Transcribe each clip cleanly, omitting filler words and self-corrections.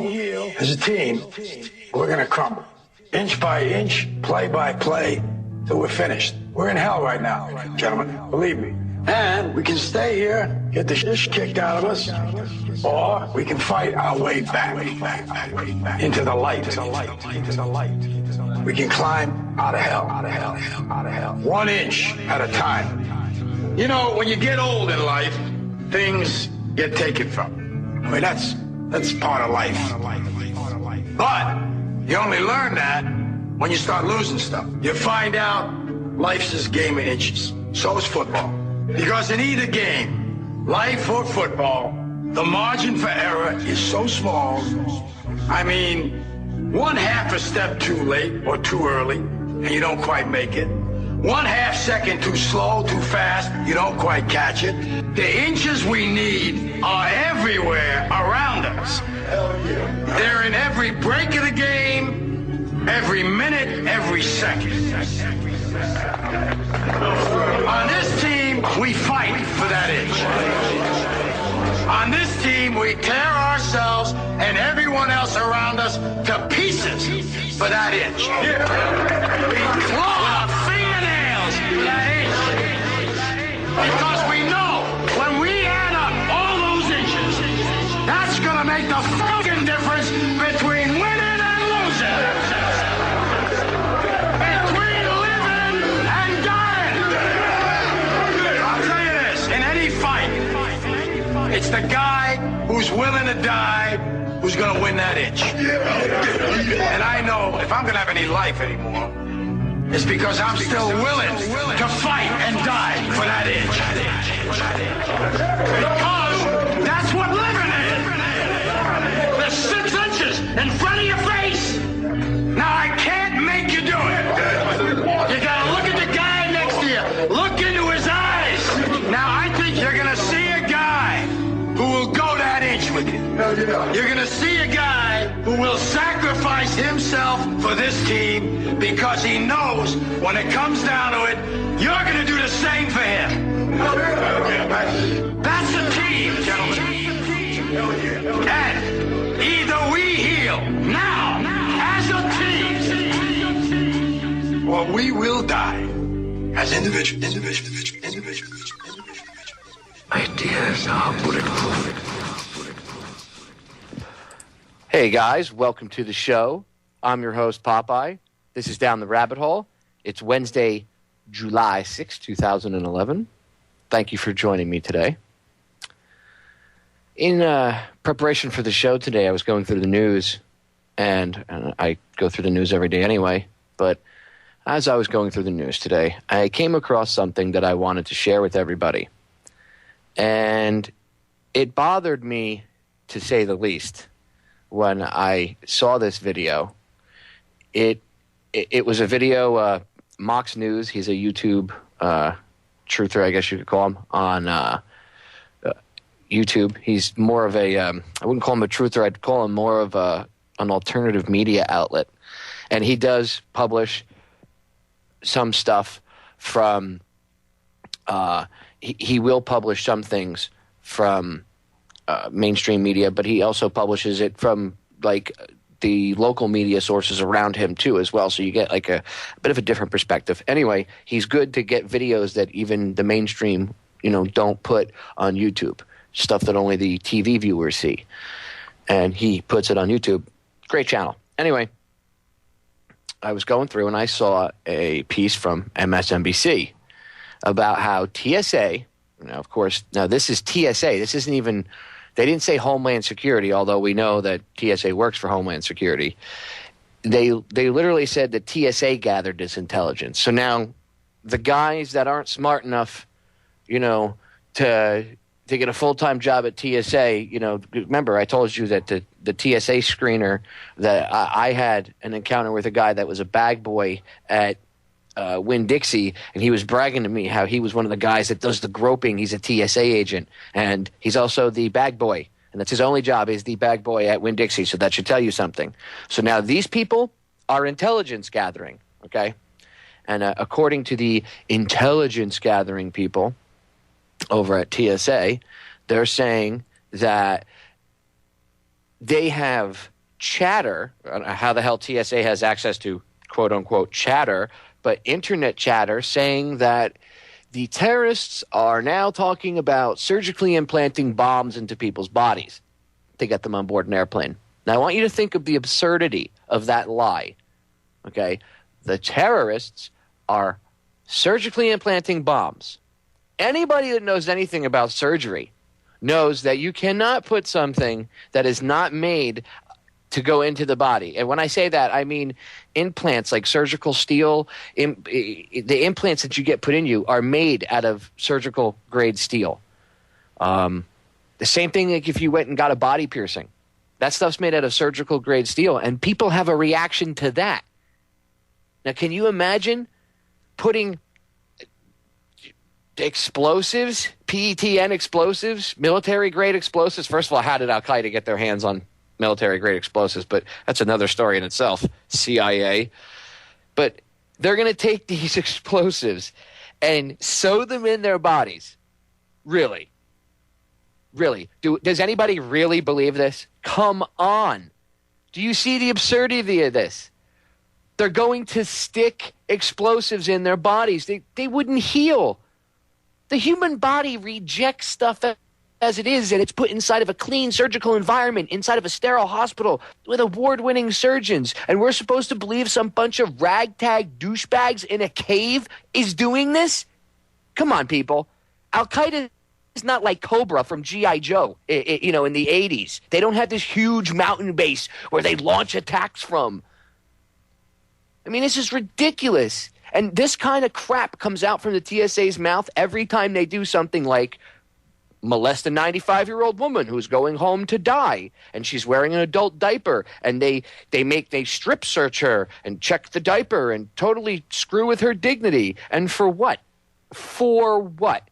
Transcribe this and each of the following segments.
as a team, we're going to crumble. Inch by inch, play by play, till we're finished. We're in hell right now, gentlemen. Believe me. And we can stay here, get the shit kicked out of us, or we can fight our way back into the light. We can climb out of hell. 1 inch at a time. You know, when you get old in life, things get taken from you. I mean, that's part of life. But you only learn that when you start losing stuff. You find out life's this game of inches. So is football. Because in either game, life or football, the margin for error is so small. I mean, 1/2 a step too late or too early, and you don't quite make it. 1/2 second too slow, too fast, you don't quite catch it. The inches we need are everywhere around us. They're in every break of the game, every minute, every second. On this team, we fight for that inch. On this team, we tear ourselves and everyone else around us to pieces for that inch. We claw our fingernails for that inch. Because we know when we add up all those inches, that's going to make the fucking difference between winning and losing. Between living and dying. I'll tell you this, in any fight, it's the guy who's willing to die who's going to win that inch. And I know if I'm going to have any life anymore, it's because I'm still willing to fight and die for that inch. Because that's what living is. There's 6 inches in front of your face. Now, I can't make you do it. You got to look at the guy next to you. Look into his eyes. Now, I think you're going to see a guy who will go that inch with you. You're going to see a guy who will sacrifice himself for this team because he knows when it comes down to it, you're going to do the same for him. That's a team, gentlemen. And either we heal now as a team, or we will die as individuals. Ideas are bulletproof. Hey guys, welcome to the show. I'm your host, Popeye. This is Down the Rabbit Hole. It's Wednesday, July 6, 2011. Thank you for joining me today. In preparation for the show today, I was going through the news, and I go through the news every day anyway, but as I was going through the news today, I came across something that I wanted to share with everybody. And it bothered me, to say the least, when I saw this video. It was a video, Mox News, he's a YouTube truther, I guess you could call him, on YouTube. He's more of a, I wouldn't call him a truther, I'd call him more of an alternative media outlet. And he does publish some stuff from, he will publish some things from mainstream media, but he also publishes it from like the local media sources around him too as well. So you get like a bit of a different perspective. Anyway, he's good to get videos that even the mainstream, don't put on YouTube, stuff that only the TV viewers see. And he puts it on YouTube. Great channel. Anyway, I was going through and I saw a piece from MSNBC about how TSA, of course, now this is TSA. This isn't even, they didn't say Homeland Security, although we know that TSA works for Homeland Security. They literally said that TSA gathered this intelligence. So now the guys that aren't smart enough, to get a full-time job at TSA, remember I told you that the TSA screener that I had an encounter with a guy that was a bag boy at Winn-Dixie, and he was bragging to me how he was one of the guys that does the groping. He's a TSA agent, and he's also the bag boy, and that's his only job, is the bag boy at Winn-Dixie, so that should tell you something. So now these people are intelligence gathering, okay? And according to the intelligence gathering people over at TSA, they're saying that they have chatter. I don't know how the hell TSA has access to quote-unquote chatter, but internet chatter saying that the terrorists are now talking about surgically implanting bombs into people's bodies to get them on board an airplane. Now, I want you to think of the absurdity of that lie, okay? The terrorists are surgically implanting bombs. Anybody that knows anything about surgery knows that you cannot put something that is not made to go into the body. And when I say that, I mean implants like surgical steel. The implants that you get put in you are made out of surgical grade steel. The same thing like if you went and got a body piercing. That stuff's made out of surgical grade steel, and people have a reaction to that. Now, can you imagine putting explosives, PETN explosives, military-grade explosives? First of all, how did Al-Qaeda get their hands on military-grade explosives? But that's another story in itself, CIA. But they're going to take these explosives and sew them in their bodies. Really? Really? Does anybody really believe this? Come on. Do you see the absurdity of this? They're going to stick explosives in their bodies. They wouldn't heal. The human body rejects stuff as it is, and it's put inside of a clean surgical environment, inside of a sterile hospital with award-winning surgeons. And we're supposed to believe some bunch of ragtag douchebags in a cave is doing this? Come on, people. Al-Qaeda is not like Cobra from G.I. Joe, in the 80s. They don't have this huge mountain base where they launch attacks from. I mean, this is ridiculous. And this kind of crap comes out from the TSA's mouth every time they do something like molest a 95-year-old woman who's going home to die, and she's wearing an adult diaper, and they strip search her and check the diaper and totally screw with her dignity. And for what? For what?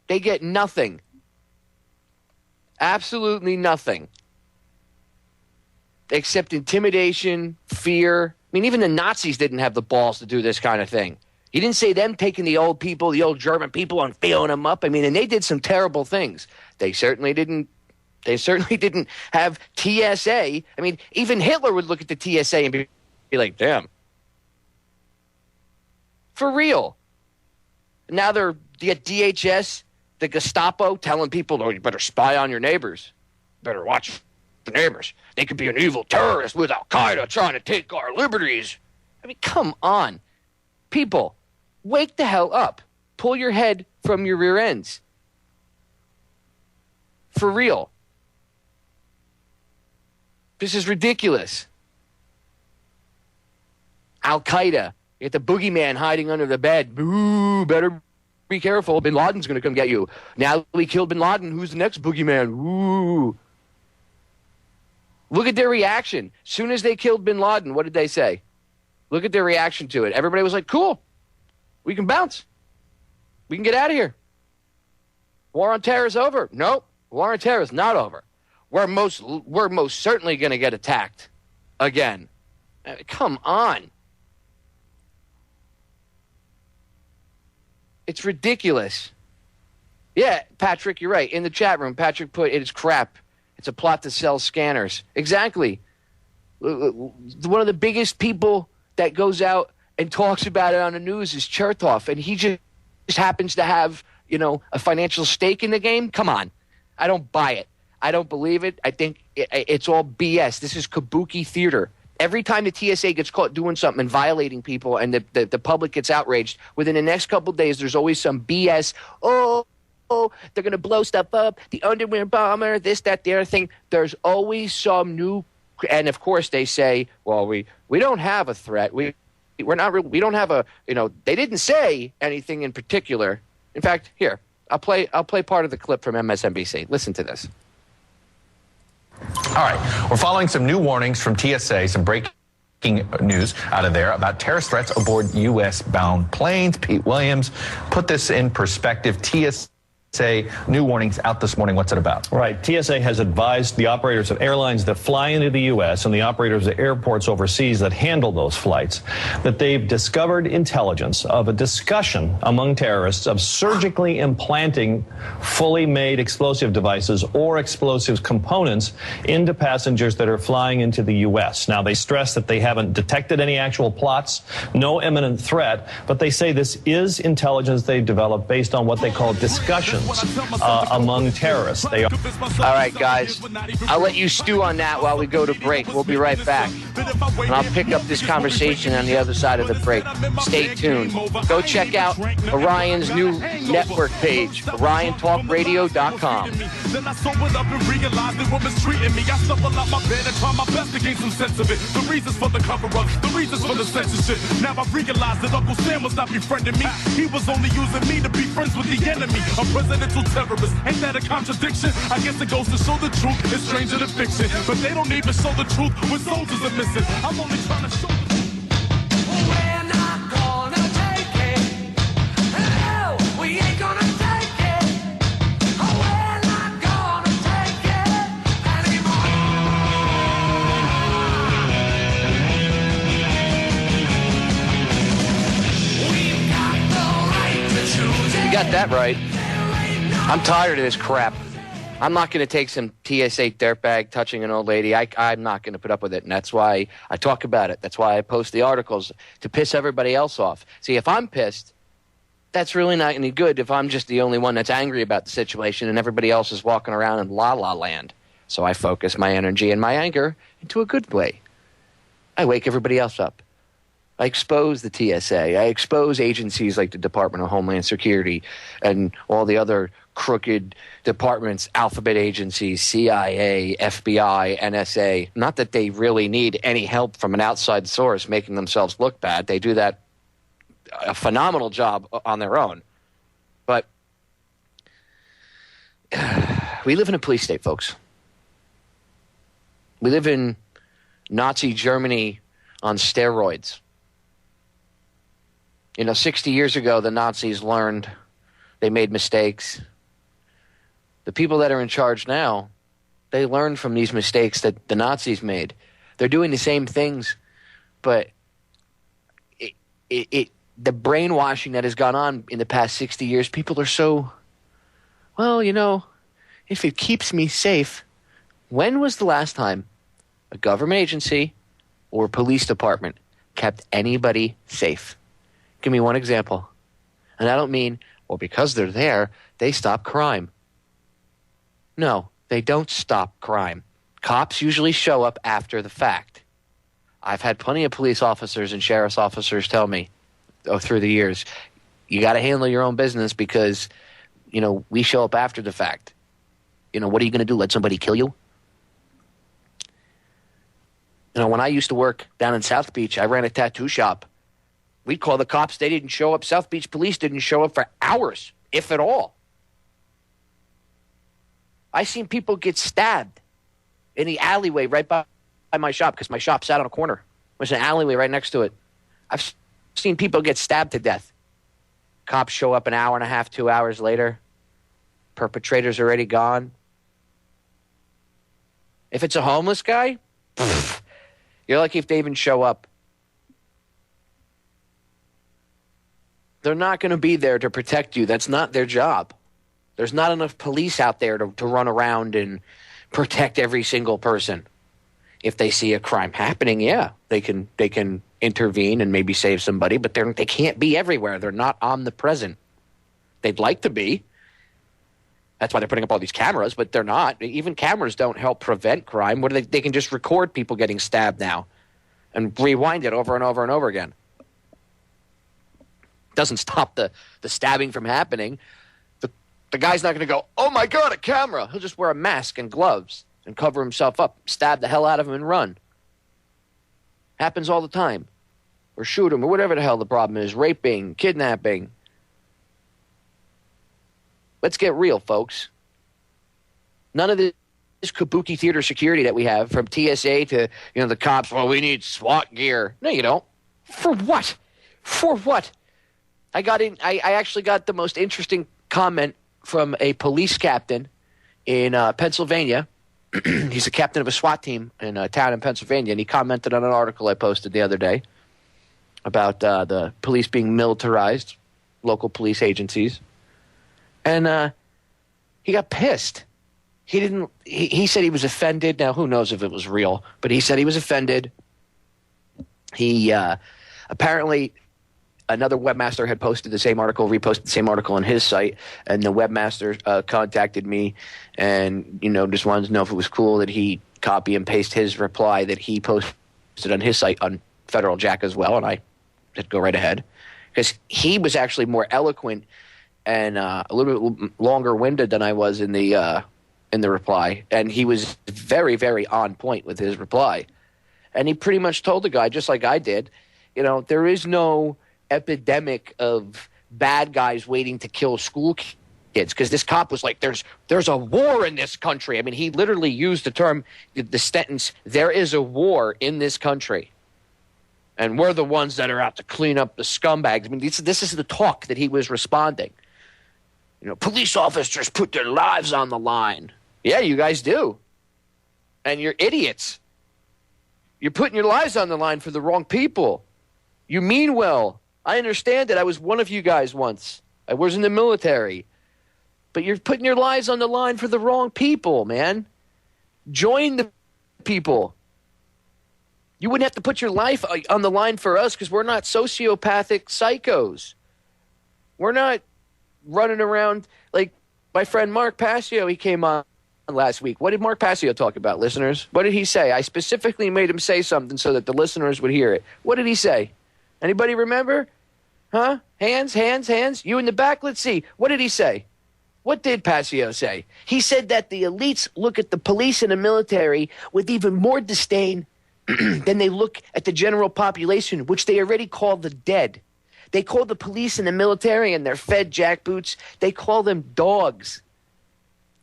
They get nothing. Absolutely nothing. Except intimidation, fear. I mean, even the Nazis didn't have the balls to do this kind of thing. You didn't see them taking the old people, the old German people, and feeling them up. I mean, and they did some terrible things. They certainly didn't have TSA. I mean, even Hitler would look at the TSA and be like, damn. For real. Now they're the DHS, the Gestapo, telling people, oh, you better spy on your neighbors. Better watch the neighbors. They could be an evil terrorist with Al-Qaeda trying to take our liberties. I mean, come on. People, wake the hell up. Pull your head from your rear ends. For real. This is ridiculous. Al-Qaeda. You get the boogeyman hiding under the bed. Ooh, better be careful. Bin Laden's going to come get you. Now we killed Bin Laden. Who's the next boogeyman? Ooh. Look at their reaction. Soon as they killed Bin Laden, what did they say? Look at their reaction to it. Everybody was like, cool. We can bounce. We can get out of here. War on terror is over. Nope. War on terror is not over. We're most certainly going to get attacked again. Come on. It's ridiculous. Yeah, Patrick, you're right. In the chat room, Patrick put, it's crap. It's a plot to sell scanners. Exactly. One of the biggest people that goes out and talks about it on the news is Chertoff, and he just happens to have, a financial stake in the game. Come on. I don't buy it. I don't believe it. I think it's all BS. This is kabuki theater. Every time the TSA gets caught doing something and violating people and the public gets outraged, within the next couple of days, there's always some BS. Oh, they're going to blow stuff up. The underwear bomber, this, that, the other thing. There's always some new. And, of course, they say, well, we don't have a threat. We don't have a, they didn't say anything in particular. In fact, here, I'll play part of the clip from MSNBC. Listen to this. All right. We're following some new warnings from TSA, some breaking news out of there about terrorist threats aboard U.S.-bound planes. Pete Williams put this in perspective. TSA TSA new warnings out this morning. What's it about? Right. TSA has advised the operators of airlines that fly into the U.S. and the operators of airports overseas that handle those flights that they've discovered intelligence of a discussion among terrorists of surgically implanting fully made explosive devices or explosive components into passengers that are flying into the U.S. Now, they stress that they haven't detected any actual plots, no imminent threat, but they say this is intelligence they've developed based on what they call discussions among terrorists. All right, guys, I'll let you stew on that while we go to break. We'll be right back, and I'll pick up this conversation on the other side of the break. Stay tuned. Go check out Orion's new network page, OrionTalkRadio.com. Then I sobered up and realized they were mistreating me. I stumbled out my bed and tried my best to gain some sense of it. The reasons for the cover-up, the reasons for the censorship. Now I realize that Uncle Sam was not befriending me. He was only using me to be friends with the enemy. A presidential terrorist. Ain't that a contradiction? I guess it goes to show the truth is stranger than fiction. But they don't even show the truth when soldiers are missing. I'm only trying to show the truth. We're not gonna take it. No, we ain't gonna take it. We're not gonna take it anymore. We've got the right to choose. You got that right. I'm tired of this crap. I'm not going to take some TSA dirtbag touching an old lady. I'm not going to put up with it, and that's why I talk about it. That's why I post the articles, to piss everybody else off. See, if I'm pissed, that's really not any good if I'm just the only one that's angry about the situation and everybody else is walking around in la-la land. So I focus my energy and my anger into a good way. I wake everybody else up. I expose the TSA. I expose agencies like the Department of Homeland Security and all the other crooked departments, alphabet agencies, CIA, FBI, NSA. Not that they really need any help from an outside source making themselves look bad. They do that a phenomenal job on their own. But we live in a police state, folks. We live in Nazi Germany on steroids. 60 years ago, the Nazis learned. They made mistakes. The people that are in charge now, they learned from these mistakes that the Nazis made. They're doing the same things, but the brainwashing that has gone on in the past 60 years, people are so, if it keeps me safe. When was the last time a government agency or a police department kept anybody safe? Give me one example. And I don't mean, because they're there, they stop crime. No, they don't stop crime. Cops usually show up after the fact. I've had plenty of police officers and sheriff's officers tell me through the years, you got to handle your own business because, we show up after the fact. What are you going to do? Let somebody kill you? When I used to work down in South Beach, I ran a tattoo shop. We'd call the cops. They didn't show up. South Beach police didn't show up for hours, if at all. I seen people get stabbed in the alleyway right by my shop because my shop sat on a corner. There's an alleyway right next to it. I've seen people get stabbed to death. Cops show up an hour and a half, 2 hours later. Perpetrator's already gone. If it's a homeless guy, you're lucky if they even show up. They're not going to be there to protect you. That's not their job. There's not enough police out there to run around and protect every single person. If they see a crime happening, yeah, they can intervene and maybe save somebody, but they can't be everywhere. They're not omnipresent. They'd like to be. That's why they're putting up all these cameras, but they're not. Even cameras don't help prevent crime. They can just record people getting stabbed now and rewind it over and over and over again. Doesn't stop the stabbing from happening. The guy's not going to go, oh my God, a camera. He'll just wear a mask and gloves and cover himself up, stab the hell out of him and run. Happens all the time. Or shoot him or whatever the hell the problem is. Raping, kidnapping. Let's get real, folks. None of this kabuki theater security that we have, from TSA to the cops, well, we need SWAT gear. No, you don't. For what? For what? I actually got the most interesting comment from a police captain in Pennsylvania. He's a captain of a SWAT team in a town in Pennsylvania, and he commented on an article I posted the other day about the police being militarized, local police agencies. And he got pissed. He said he was offended. Now, who knows if it was real, but he said he was offended. He apparently another webmaster had posted the same article, reposted the same article on his site, and the webmaster contacted me and, just wanted to know if it was cool that he copy and paste his reply that he posted on his site on Federal Jack as well, and I said go right ahead. Because he was actually more eloquent and a little bit longer-winded than I was in the reply, and he was very, very on point with his reply. And he pretty much told the guy, just like I did, there is no epidemic of bad guys waiting to kill school kids, because this cop was like, there's a war in this country. I mean, he literally used the term, the sentence, there is a war in this country, and we're the ones that are out to clean up the scumbags. I mean, this is the talk that he was responding. Police officers put their lives on the line. Yeah, you guys do, and you're idiots. You're putting your lives on the line for the wrong people. You mean well. I understand it. I was one of you guys once. I was in the military. But you're putting your lives on the line for the wrong people, man. Join the people. You wouldn't have to put your life on the line for us because we're not sociopathic psychos. We're not running around like my friend Mark Passio. He came on last week. What did Mark Passio talk about, listeners? What did he say? I specifically made him say something so that the listeners would hear it. What did he say? Anybody remember? Huh? Hands. You in the back? Let's see. What did he say? What did Passio say? He said that the elites look at the police and the military with even more disdain than they look at the general population, which they already call the dead. They call the police and the military and their fed jackboots, they call them dogs.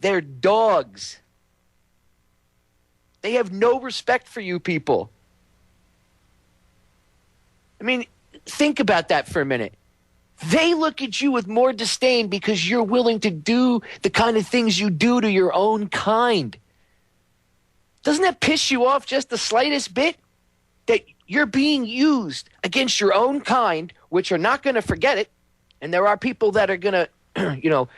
They're dogs. They have no respect for you people. I mean, think about that for a minute. They look at you with more disdain because you're willing to do the kind of things you do to your own kind. Doesn't that piss you off just the slightest bit? That you're being used against your own kind, which are not going to forget it. And there are people that are going to,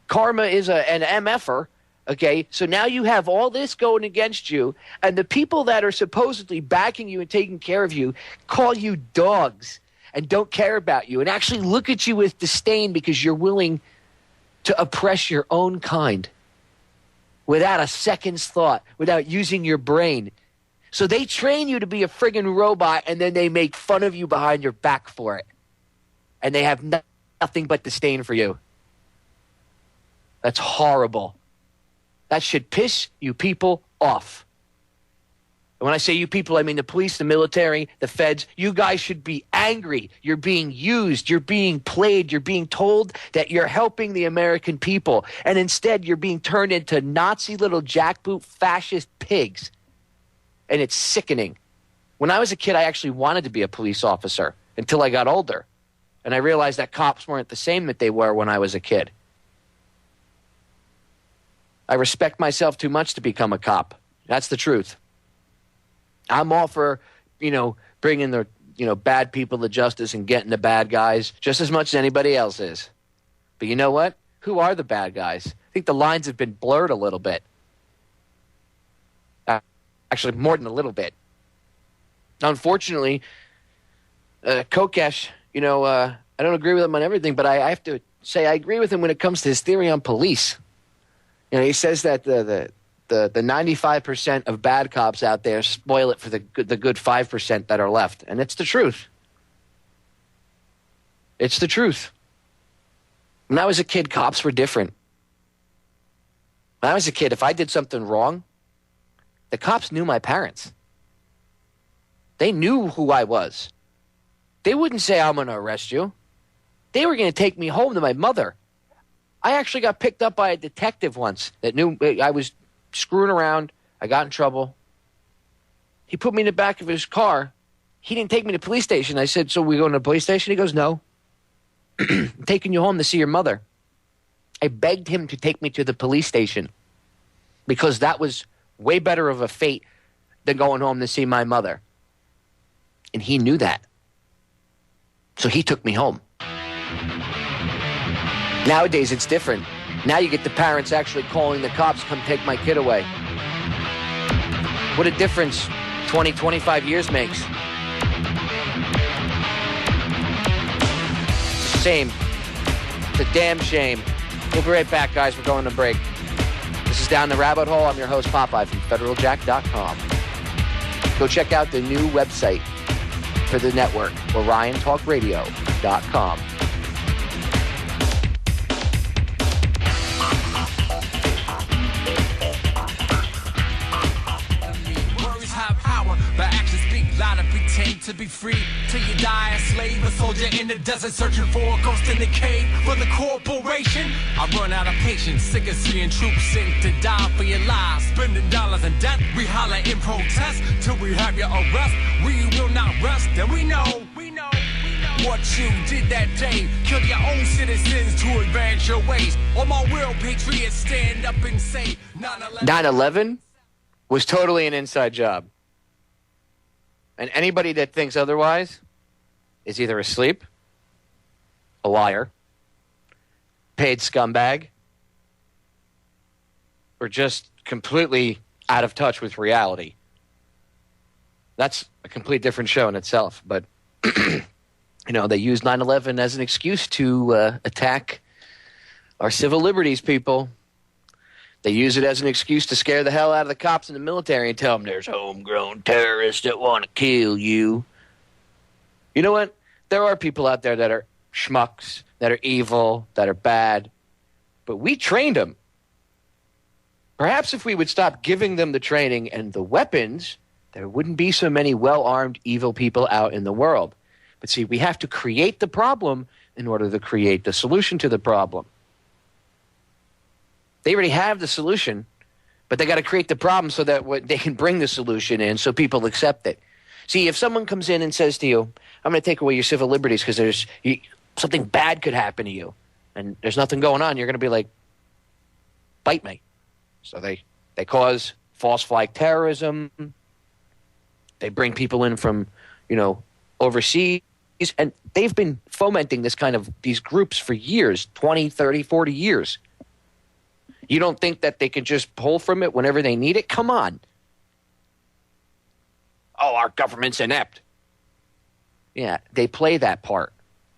karma is an MFer. Okay, so now you have all this going against you, and the people that are supposedly backing you and taking care of you call you dogs and don't care about you and actually look at you with disdain because you're willing to oppress your own kind without a second's thought, without using your brain. So they train you to be a friggin' robot, and then they make fun of you behind your back for it. And they have nothing but disdain for you. That's horrible. That should piss you people off. And when I say you people, I mean the police, the military, the feds. You guys should be angry. You're being used. You're being played. You're being told that you're helping the American people. And instead, you're being turned into Nazi little jackboot fascist pigs. And it's sickening. When I was a kid, I actually wanted to be a police officer until I got older. And I realized that cops weren't the same that they were when I was a kid. I respect myself too much to become a cop. That's the truth. I'm all for, bringing the, bad people to justice and getting the bad guys just as much as anybody else is. But you know what? Who are the bad guys? I think the lines have been blurred a little bit. Actually, more than a little bit. Unfortunately, Kokesh, I don't agree with him on everything, but I have to say I agree with him when it comes to his theory on police. He says that the 95% of bad cops out there spoil it for the good 5% that are left. And it's the truth. It's the truth. When I was a kid, cops were different. When I was a kid, if I did something wrong, the cops knew my parents. They knew who I was. They wouldn't say, I'm going to arrest you. They were going to take me home to my mother. I actually got picked up by a detective once that knew I was screwing around. I got in trouble. He put me in the back of his car. He didn't take me to the police station. I said, so we going to the police station? He goes, no. I'm taking you home to see your mother. I begged him to take me to the police station because that was way better of a fate than going home to see my mother. And he knew that. So he took me home. Nowadays, it's different. Now you get the parents actually calling the cops, come take my kid away. What a difference 20, 25 years makes. Shame. It's a damn shame. We'll be right back, guys. We're going to break. This is Down the Rabbit Hole. I'm your host, Popeye from federaljack.com. Go check out the new website for the network, OrionTalkRadio.com. Words have power, but actions speak louder. Pretend to be free till you die a slave, a soldier in the desert searching for a ghost in the cave. For the corporation, I run out of patience, sick of seeing troops sink to die for your lives, spending dollars in debt. We holler in protest till we have your arrest. We will not rest, and we know what you did that day. Kill your own citizens to advance your ways. All my real patriots stand up and say 9/11 was totally an inside job. And anybody that thinks otherwise is either asleep, a liar, paid scumbag, or just completely out of touch with reality. That's a complete different show in itself. But, they use 9/11 as an excuse to attack our civil liberties, people. They use it as an excuse to scare the hell out of the cops in the military and tell them there's homegrown terrorists that want to kill you. You know what? There are people out there that are schmucks, that are evil, that are bad. But we trained them. Perhaps if we would stop giving them the training and the weapons, there wouldn't be so many well-armed, evil people out in the world. But see, we have to create the problem in order to create the solution to the problem. They already have the solution, but they got to create the problem so that they can bring the solution in so people accept it. See, if someone comes in and says to you, I'm going to take away your civil liberties because something bad could happen to you, and there's nothing going on, you're going to be like, bite me. So they cause false flag terrorism. They bring people in from, overseas. And they've been fomenting these groups for years, 20, 30, 40 years. You don't think that they can just pull from it whenever they need it? Come on. Oh, our government's inept. Yeah, they play that part.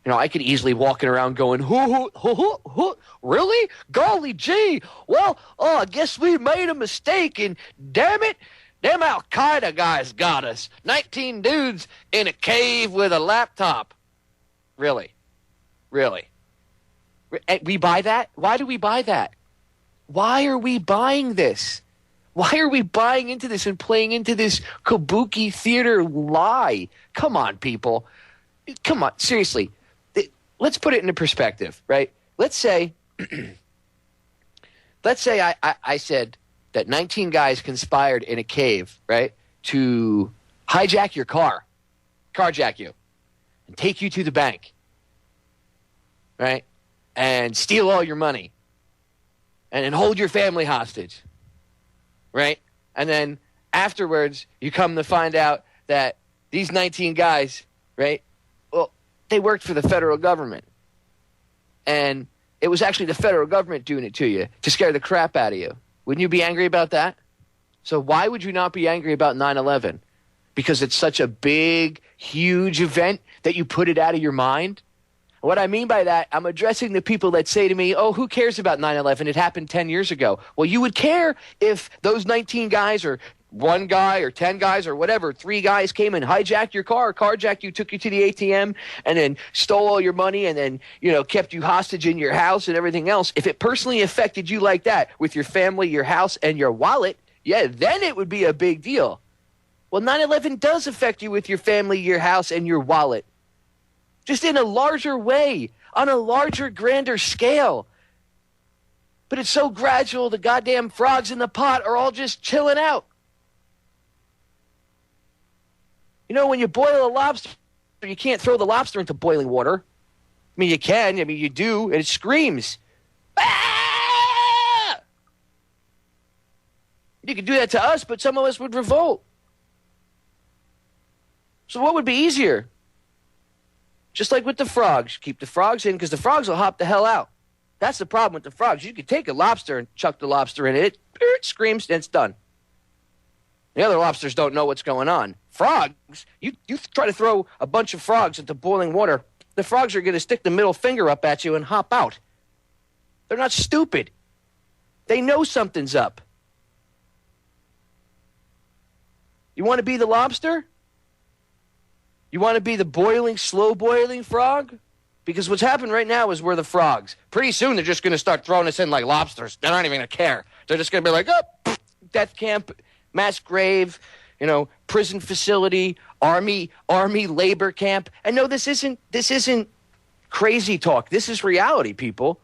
I could easily walking around going, hoo, really? Golly gee. Well, I guess we made a mistake, and damn it, them Al-Qaeda guys got us. 19 dudes in a cave with a laptop. Really? We buy that? Why do we buy that? Why are we buying this? Why are we buying into this and playing into this kabuki theater lie? Come on, people. Come on, seriously. Let's put it into perspective, right? Let's say I said that 19 guys conspired in a cave, right, to hijack your car, carjack you, and take you to the bank, right, and steal all your money, and then hold your family hostage, right? And then afterwards, you come to find out that these 19 guys, right, well, they worked for the federal government. And it was actually the federal government doing it to you to scare the crap out of you. Wouldn't you be angry about that? So why would you not be angry about 9/11? Because it's such a big, huge event that you put it out of your mind? What I mean by that, I'm addressing the people that say to me, oh, who cares about 9/11? It happened 10 years ago. Well, you would care if those 19 guys or one guy or 10 guys or whatever, 3 guys came and hijacked your car, carjacked you, took you to the ATM, and then stole all your money and then, kept you hostage in your house and everything else. If it personally affected you like that with your family, your house, and your wallet, yeah, then it would be a big deal. Well, 9/11 does affect you with your family, your house, and your wallet. Just in a larger way, on a larger, grander scale. But it's so gradual, the goddamn frogs in the pot are all just chilling out. When you boil a lobster, you can't throw the lobster into boiling water. I mean, you can. I mean, you do, and it screams. Ah! You could do that to us, but some of us would revolt. So what would be easier? Just like with the frogs. Keep the frogs in because the frogs will hop the hell out. That's the problem with the frogs. You could take a lobster and chuck the lobster in it. It screams and it's done. The other lobsters don't know what's going on. Frogs, you try to throw a bunch of frogs into boiling water, the frogs are going to stick the middle finger up at you and hop out. They're not stupid. They know something's up. You want to be the lobster? You want to be the boiling, slow-boiling frog? Because what's happening right now is we're the frogs. Pretty soon they're just going to start throwing us in like lobsters. They're not even going to care. They're just going to be like, oh, death camp, mass grave, prison facility, army labor camp. And no, this isn't crazy talk. This is reality, people.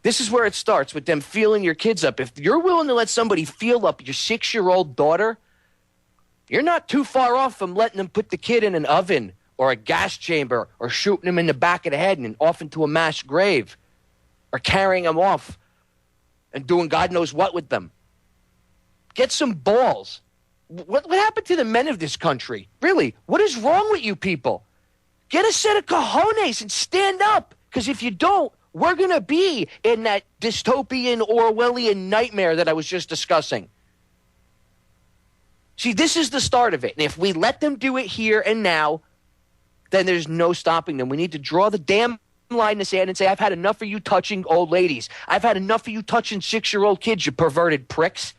This is where it starts with them feeling your kids up. If you're willing to let somebody feel up your 6-year-old daughter, you're not too far off from letting them put the kid in an oven or a gas chamber or shooting him in the back of the head and off into a mass grave or carrying him off and doing God knows what with them. Get some balls. What happened to the men of this country? Really, what is wrong with you people? Get a set of cojones and stand up. Because if you don't, we're going to be in that dystopian Orwellian nightmare that I was just discussing. See, this is the start of it. And if we let them do it here and now, then there's no stopping them. We need to draw the damn line in the sand and say, I've had enough of you touching old ladies. I've had enough of you touching 6-year-old kids, you perverted pricks.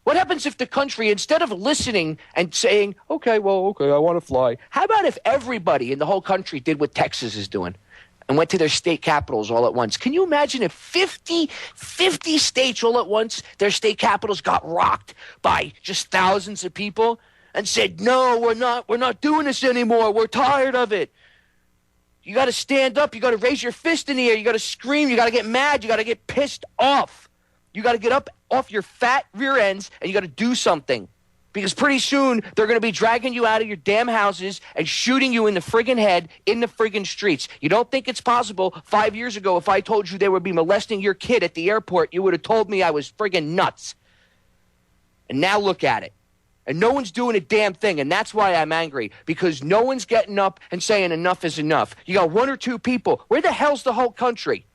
What happens if the country, instead of listening and saying, okay, I want to fly, how about if everybody in the whole country did what Texas is doing and went to their state capitals all at once? Can you imagine if 50 states all at once, their state capitals got rocked by just thousands of people and said, no, we're not doing this anymore. We're tired of it. You got to stand up. You got to raise your fist in the air. You got to scream. You got to get mad. You got to get pissed off. You got to get up off your fat rear ends and you got to do something. Because pretty soon they're going to be dragging you out of your damn houses and shooting you in the friggin' head in the friggin' streets. You don't think it's possible? 5 years ago, if I told you they would be molesting your kid at the airport, you would have told me I was friggin' nuts. And now look at it. And no one's doing a damn thing, and that's why I'm angry, because no one's getting up and saying enough is enough. You got 1 or 2 people. Where the hell's the whole country?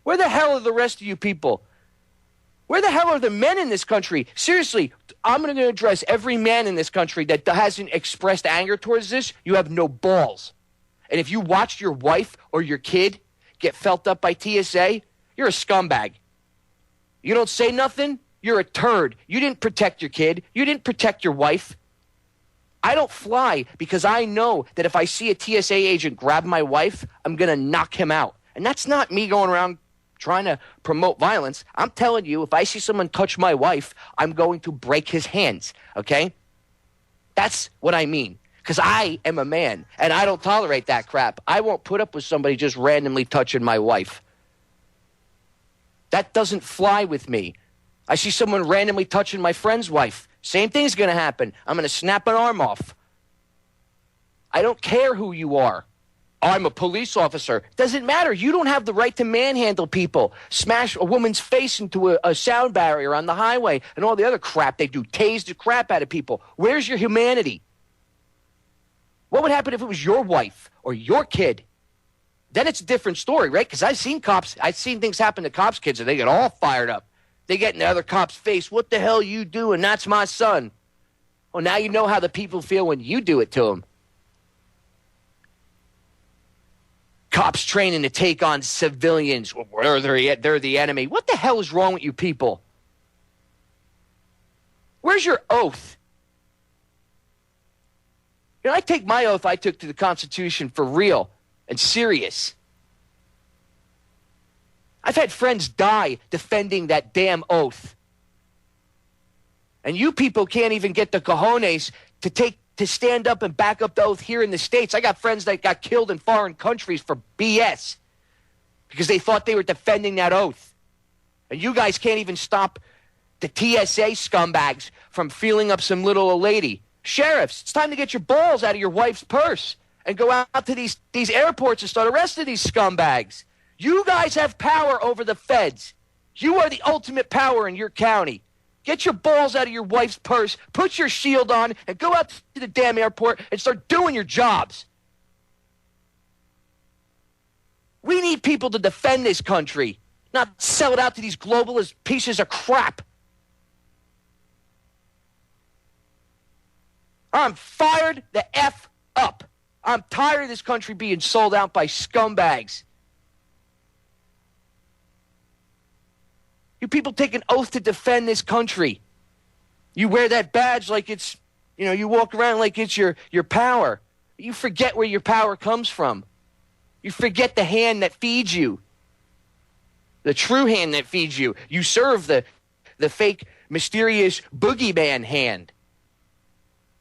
Where the hell are the rest of you people? Where the hell are the men in this country? Seriously, I'm going to address every man in this country that hasn't expressed anger towards this. You have no balls. And if you watched your wife or your kid get felt up by TSA, you're a scumbag. You don't say nothing, you're a turd. You didn't protect your kid. You didn't protect your wife. I don't fly because I know that if I see a TSA agent grab my wife, I'm going to knock him out. And that's not me going around trying to promote violence. I'm telling you, if I see someone touch my wife, I'm going to break his hands, okay? That's what I mean. Because I am a man, and I don't tolerate that crap. I won't put up with somebody just randomly touching my wife. That doesn't fly with me. I see someone randomly touching my friend's wife. Same thing's going to happen. I'm going to snap an arm off. I don't care who you are. I'm a police officer. Doesn't matter. You don't have the right to manhandle people, smash a woman's face into a sound barrier on the highway, and all the other crap they do, tase the crap out of people. Where's your humanity? What would happen if it was your wife or your kid? Then it's a different story, right? Because I've seen things happen to cops' kids, and they get all fired up. They get in the other cop's face. What the hell you doing? That's my son. Well, now you know how the people feel when you do it to them. Cops training to take on civilians. They're the enemy. What the hell is wrong with you people? Where's your oath? I take my oath I took to the Constitution for real and serious. I've had friends die defending that damn oath. And you people can't even get the cojones to stand up and back up the oath here in the States. I got friends that got killed in foreign countries for BS because they thought they were defending that oath. And you guys can't even stop the TSA scumbags from feeling up some little old lady. Sheriffs, it's time to get your balls out of your wife's purse and go out to these airports and start arresting these scumbags. You guys have power over the feds. You are the ultimate power in your county. Get your balls out of your wife's purse, put your shield on, and go out to the damn airport and start doing your jobs. We need people to defend this country, not sell it out to these globalist pieces of crap. I'm fired the F up. I'm tired of this country being sold out by scumbags. You people take an oath to defend this country. You wear that badge like it's, you walk around like it's your power. You forget where your power comes from. You forget the hand that feeds you. The true hand that feeds you. You serve the fake, mysterious boogeyman hand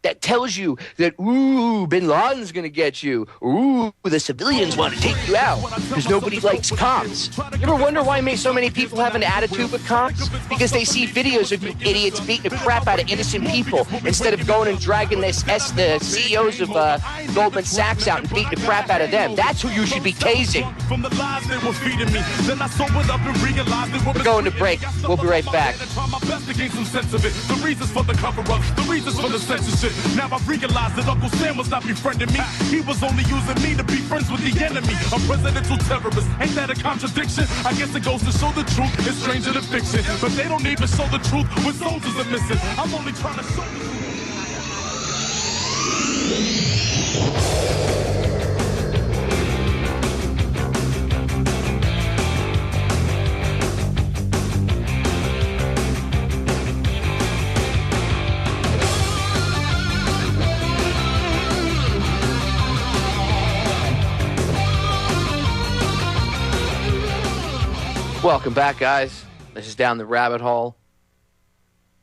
that tells you that, ooh, Bin Laden's going to get you. Ooh, the civilians want to take you out because nobody likes cops. You ever wonder why so many people have an attitude with cops? Because they see videos of you idiots beating the crap out of innocent people instead of going and dragging the CEOs of Goldman Sachs out and beating the crap out of them. That's who you should be tasing. We're going to break. We'll be right back. The reasons for the cover-ups, the reasons for the censorship. Now I realize that Uncle Sam was not befriending me. He was only using me to be friends with the enemy. A presidential terrorist. Ain't that a contradiction? I guess it goes to show the truth is stranger than fiction. But they don't even show the truth when soldiers are missing. I'm only trying to show the truth. Welcome back, guys. This is Down the Rabbit Hole.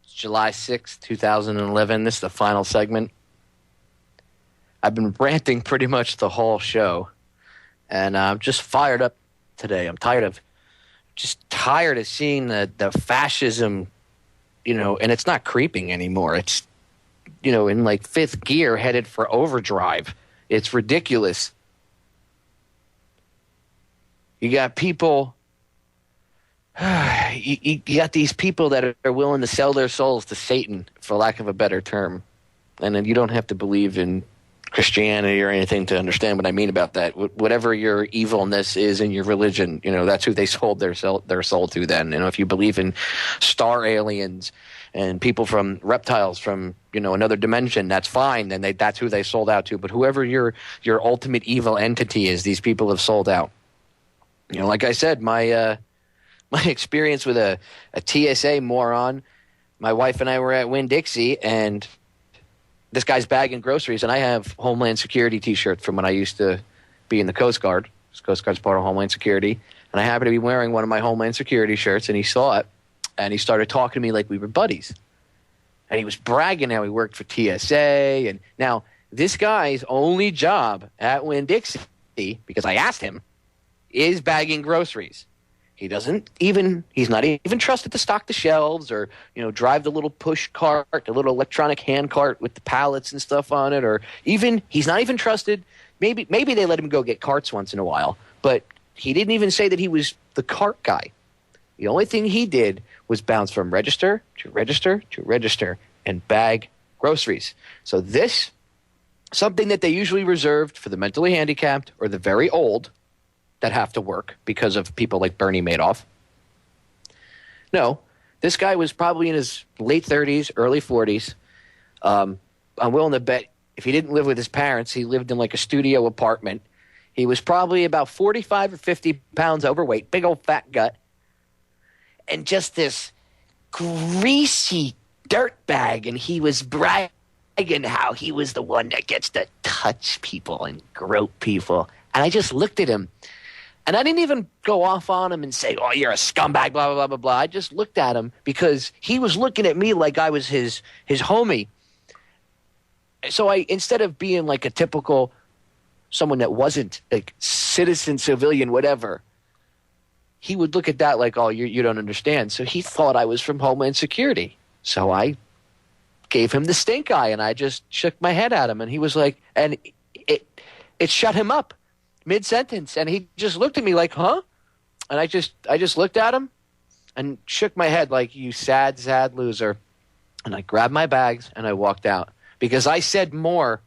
It's July 6th, 2011. This is the final segment. I've been ranting pretty much the whole show, and I'm just fired up today. I'm tired of seeing the fascism, and it's not creeping anymore. It's, in like fifth gear headed for overdrive. It's ridiculous. You got people... You got these people that are willing to sell their souls to Satan, for lack of a better term. And then you don't have to believe in Christianity or anything to understand what I mean about that. Whatever your evilness is in your religion, that's who they sold their soul to then. If you believe in star aliens and people from reptiles from, another dimension, that's fine. Then that's who they sold out to. But whoever your ultimate evil entity is, these people have sold out. Like I said, my experience with a TSA moron, my wife and I were at Winn-Dixie, and this guy's bagging groceries, and I have Homeland Security T-shirt from when I used to be in the Coast Guard. Coast Guard's part of Homeland Security, and I happened to be wearing one of my Homeland Security shirts, and he saw it, and he started talking to me like we were buddies. And he was bragging how he worked for TSA, and now this guy's only job at Winn-Dixie, because I asked him, is bagging groceries. He's not even trusted to stock the shelves or, drive the little push cart, the little electronic hand cart with the pallets and stuff on it, or even, he's not even trusted. Maybe they let him go get carts once in a while, but he didn't even say that he was the cart guy. The only thing he did was bounce from register to register to register and bag groceries. So this, something that they usually reserved for the mentally handicapped or the very old, that have to work because of people like Bernie Madoff. No, this guy was probably in his late 30s, early 40s. I'm willing to bet if he didn't live with his parents, he lived in like a studio apartment. He was probably about 45 or 50 pounds overweight, big old fat gut, and just this greasy dirtbag. And he was bragging how he was the one that gets to touch people and grope people. And I just looked at him. And I didn't even go off on him and say, oh, you're a scumbag, blah, blah, blah, blah, blah. I just looked at him because he was looking at me like I was his homie. So instead of being like a typical someone that wasn't like citizen, civilian, whatever, he would look at that like, oh, you don't understand. So he thought I was from Homeland Security. So I gave him the stink eye and I just shook my head at him. And he was like, and it shut him up. Mid-sentence, and he just looked at me like, huh? And I just looked at him, and shook my head like, you sad, sad loser. And I grabbed my bags and I walked out because I said more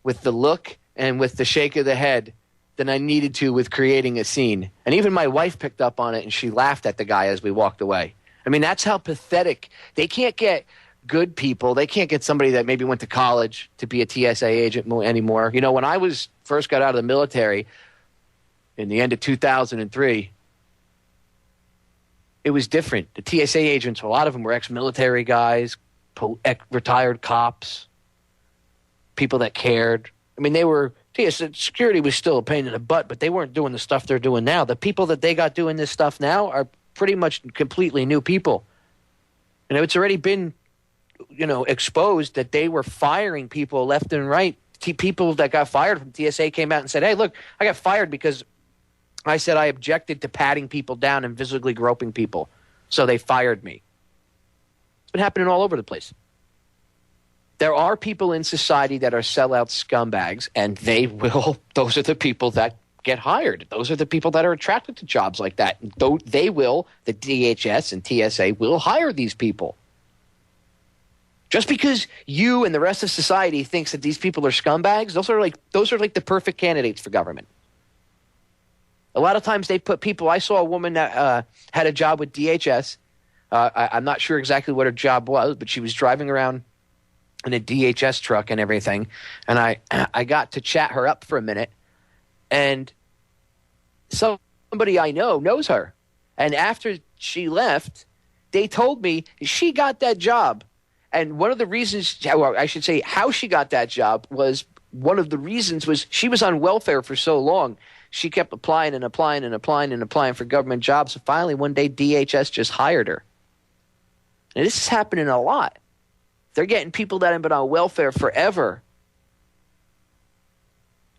with the look and with the shake of the head than I needed to with creating a scene. And even my wife picked up on it and she laughed at the guy as we walked away. I mean, that's how pathetic. They can't get good people. They can't get somebody that maybe went to college to be a TSA agent anymore. You know, when I first got out of the military in the end of 2003, it was different. The TSA agents, a lot of them were ex-military guys, retired cops, people that cared. I mean, TSA security was still a pain in the butt, but they weren't doing the stuff they're doing now. The people that they got doing this stuff now are pretty much completely new people. And it's already been, exposed that they were firing people left and right. People that got fired from TSA came out and said, hey, look, I got fired because I said I objected to patting people down and physically groping people. So they fired me. It's been happening all over the place. There are people in society that are sellout scumbags, and those are the people that get hired. Those are the people that are attracted to jobs like that. The DHS and TSA will hire these people. Just because you and the rest of society thinks that these people are scumbags, those are like the perfect candidates for government. A lot of times they put people – I saw a woman that had a job with DHS. I'm not sure exactly what her job was, but she was driving around in a DHS truck and everything. And I got to chat her up for a minute. And somebody I know knows her. And after she left, they told me she got that job. And one of the reasons – or I should say how she got that job was one of the reasons was she was on welfare for so long. She kept applying and applying and applying and applying for government jobs. So finally, one day, DHS just hired her. And this is happening a lot. They're getting people that have been on welfare forever.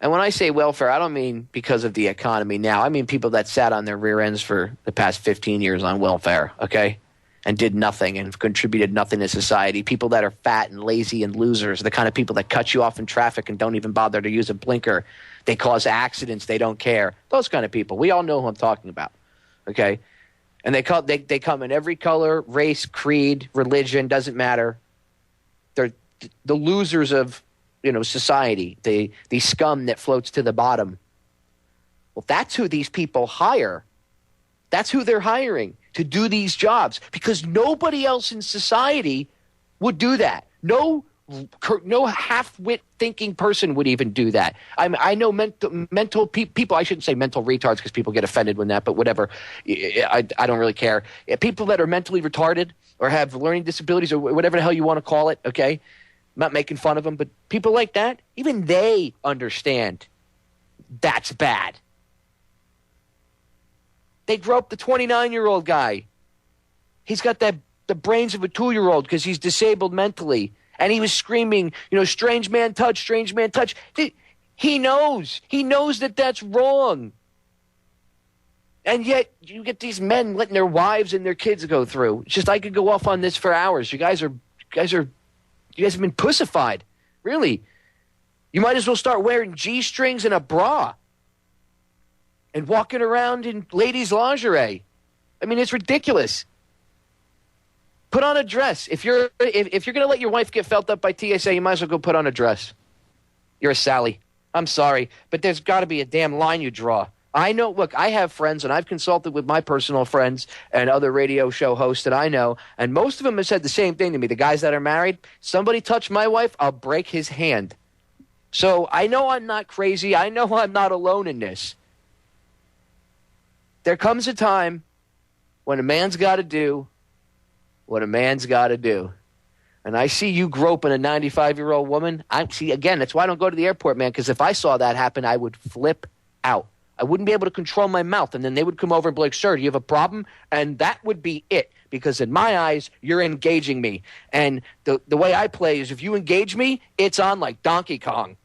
And when I say welfare, I don't mean because of the economy now. I mean people that sat on their rear ends for the past 15 years on welfare, okay, and did nothing and contributed nothing to society. People that are fat and lazy and losers, the kind of people that cut you off in traffic and don't even bother to use a blinker. They cause accidents. They don't care. Those kind of people. We all know who I'm talking about, okay? And they come in every color, race, creed, religion, doesn't matter. They're the losers of society, the scum that floats to the bottom. Well, that's who these people hire. That's who they're hiring to do these jobs because nobody else in society would do that. No half-wit thinking person would even do that. I know mental people. I shouldn't say mental retards because people get offended when that, but whatever. I don't really care. People that are mentally retarded or have learning disabilities or whatever the hell you want to call it, okay? I'm not making fun of them, but people like that, even they understand that's bad. They groped the 29-year-old guy. He's got the brains of a 2-year-old because he's disabled mentally. And he was screaming, strange man touch, strange man touch. He knows. He knows that that's wrong. And yet you get these men letting their wives and their kids go through. It's just I could go off on this for hours. You guys have been pussified. Really. You might as well start wearing G-strings and a bra and walking around in ladies' lingerie. I mean, it's ridiculous. Put on a dress. If you're going to let your wife get felt up by TSA, you might as well go put on a dress. You're a Sally. I'm sorry, but there's got to be a damn line you draw. I know. Look, I have friends, and I've consulted with my personal friends and other radio show hosts that I know, and most of them have said the same thing to me. The guys that are married, somebody touch my wife, I'll break his hand. So I know I'm not crazy. I know I'm not alone in this. There comes a time when a man's got to do what a man's got to do. And I see you groping a 95-year-old woman. Again, that's why I don't go to the airport, man, because if I saw that happen, I would flip out. I wouldn't be able to control my mouth. And then they would come over and be like, sir, do you have a problem? And that would be it. Because in my eyes, you're engaging me. And the way I play is if you engage me, it's on like Donkey Kong.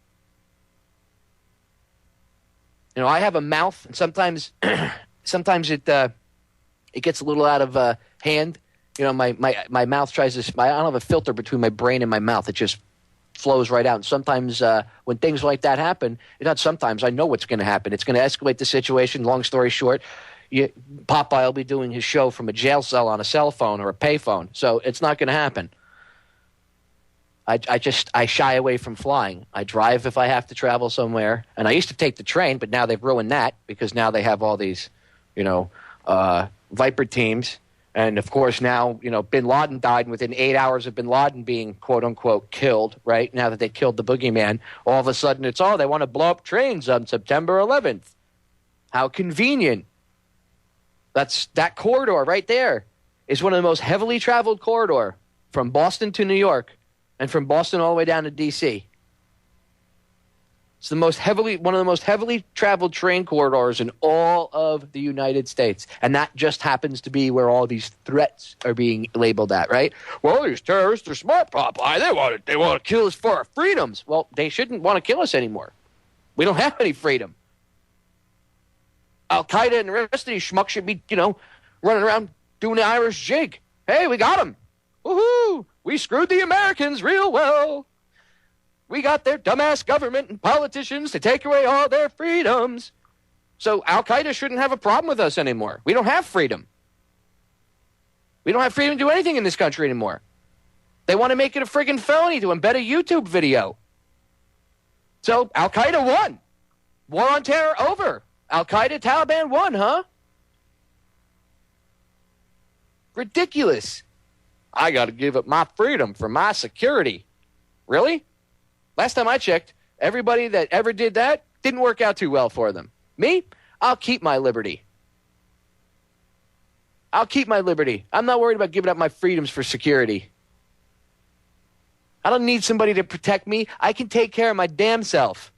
I have a mouth, and sometimes it gets a little out of hand. My mouth tries to – I don't have a filter between my brain and my mouth. It just flows right out. And sometimes when things like that happen – not sometimes. I know what's going to happen. It's going to escalate the situation. Long story short, Popeye will be doing his show from a jail cell on a cell phone or a payphone. So it's not going to happen. I shy away from flying. I drive if I have to travel somewhere. And I used to take the train, but now they've ruined that because now they have all these, Viper teams. And, of course, now, Bin Laden died, and within 8 hours of Bin Laden being, quote-unquote, killed, right, now that they killed the boogeyman, all of a sudden it's, they want to blow up trains on September 11th. How convenient. That corridor right there is one of the most heavily traveled corridor from Boston to New York and from Boston all the way down to D.C. It's one of the most heavily traveled train corridors in all of the United States. And that just happens to be where all these threats are being labeled at, right? Well, these terrorists are smart, Popeye. They want to kill us for our freedoms. Well, they shouldn't want to kill us anymore. We don't have any freedom. Al-Qaeda and the rest of these schmucks should be, running around doing the Irish jig. Hey, we got them. Woohoo! We screwed the Americans real well. We got their dumbass government and politicians to take away all their freedoms. So Al-Qaeda shouldn't have a problem with us anymore. We don't have freedom. We don't have freedom to do anything in this country anymore. They want to make it a friggin' felony to embed a YouTube video. So Al-Qaeda won. War on terror over. Al-Qaeda, Taliban won, huh? Ridiculous. I got to give up my freedom for my security. Really? Last time I checked, everybody that ever did that didn't work out too well for them. Me? I'll keep my liberty. I'm not worried about giving up my freedoms for security. I don't need somebody to protect me. I can take care of my damn self.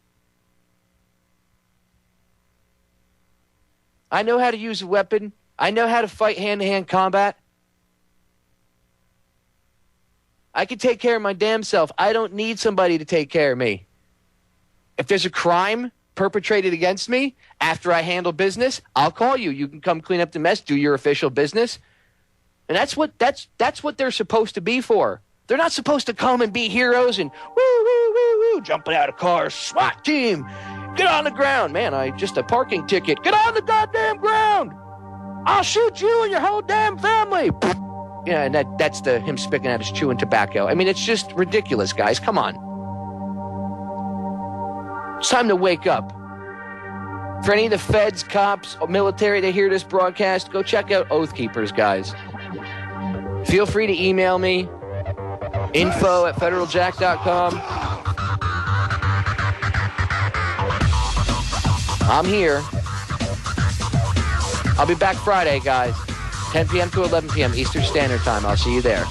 I know how to use a weapon. I know how to fight hand-to-hand combat. I can take care of my damn self. I don't need somebody to take care of me. If there's a crime perpetrated against me after I handle business, I'll call you. You can come clean up the mess, do your official business. And that's what they're supposed to be for. They're not supposed to come and be heroes and woo, jumping out of cars. SWAT team, get on the ground. Man, just a parking ticket. Get on the goddamn ground. I'll shoot you and your whole damn family. Yeah, and that's him spitting out his chewing tobacco. I mean, it's just ridiculous, guys. Come on. It's time to wake up. For any of the feds, cops, or military that hear this broadcast, go check out Oath Keepers, guys. Feel free to email me, info@federaljack.com. I'm here. I'll be back Friday, guys. 10 p.m. to 11 p.m. Eastern Standard Time. I'll see you there.